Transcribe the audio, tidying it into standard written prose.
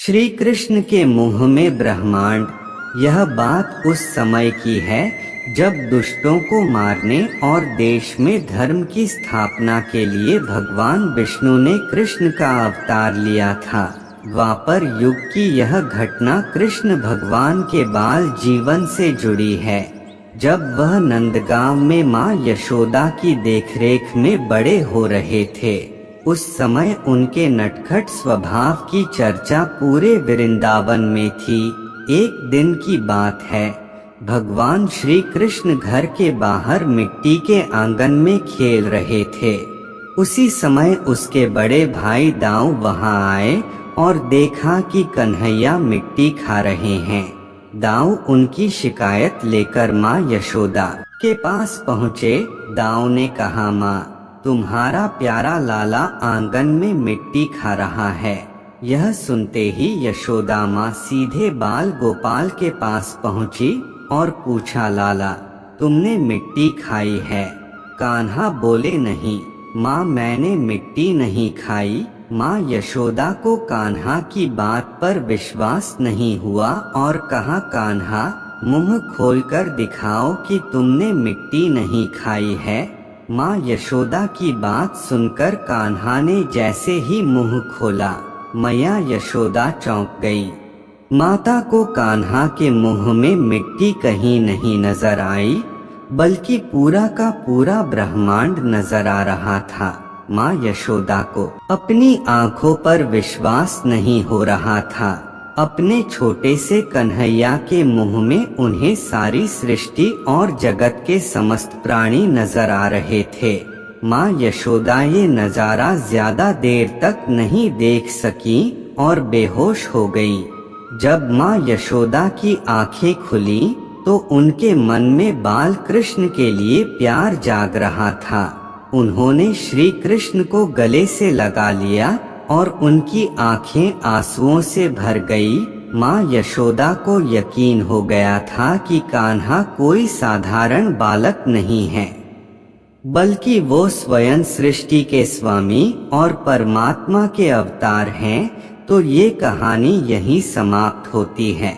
श्री कृष्ण के मुँह में ब्रह्मांड। यह बात उस समय की है जब दुष्टों को मारने और देश में धर्म की स्थापना के लिए भगवान विष्णु ने कृष्ण का अवतार लिया था। द्वापर युग की यह घटना कृष्ण भगवान के बाल जीवन से जुड़ी है। जब वह नंदगांव में माँ यशोदा की देखरेख में बड़े हो रहे थे, उस समय उनके नटखट स्वभाव की चर्चा पूरे वृंदावन में थी। एक दिन की बात है, भगवान श्री कृष्ण घर के बाहर मिट्टी के आंगन में खेल रहे थे। उसी समय उसके बड़े भाई दाऊ वहां आए और देखा कि कन्हैया मिट्टी खा रहे हैं। दाऊ उनकी शिकायत लेकर माँ यशोदा के पास पहुँचे। दाऊ ने कहा, माँ, तुम्हारा प्यारा लाला आंगन में मिट्टी खा रहा है। यह सुनते ही यशोदा माँ सीधे बाल गोपाल के पास पहुँची और पूछा, लाला, तुमने मिट्टी खाई है? कान्हा बोले, नहीं माँ, मैंने मिट्टी नहीं खाई। माँ यशोदा को कान्हा की बात पर विश्वास नहीं हुआ और कहा, कान्हा, मुंह खोलकर दिखाओ कि तुमने मिट्टी नहीं खाई है। माँ यशोदा की बात सुनकर कान्हा ने जैसे ही मुंह खोला, मैया यशोदा चौंक गई। माता को कान्हा के मुंह में मिट्टी कहीं नहीं नजर आई, बल्कि पूरा का पूरा ब्रह्मांड नजर आ रहा था। माँ यशोदा को अपनी आंखों पर विश्वास नहीं हो रहा था। अपने छोटे से कन्हैया के मुंह में उन्हें सारी सृष्टि और जगत के समस्त प्राणी नजर आ रहे थे। माँ यशोदा ये नजारा ज्यादा देर तक नहीं देख सकी और बेहोश हो गई। जब माँ यशोदा की आंखें खुली तो उनके मन में बाल कृष्ण के लिए प्यार जाग रहा था। उन्होंने श्री कृष्ण को गले से लगा लिया और उनकी आंखें आंसुओं से भर गई। माँ यशोदा को यकीन हो गया था कि कान्हा कोई साधारण बालक नहीं है, बल्कि वो स्वयं सृष्टि के स्वामी और परमात्मा के अवतार हैं। तो ये कहानी यहीं समाप्त होती है।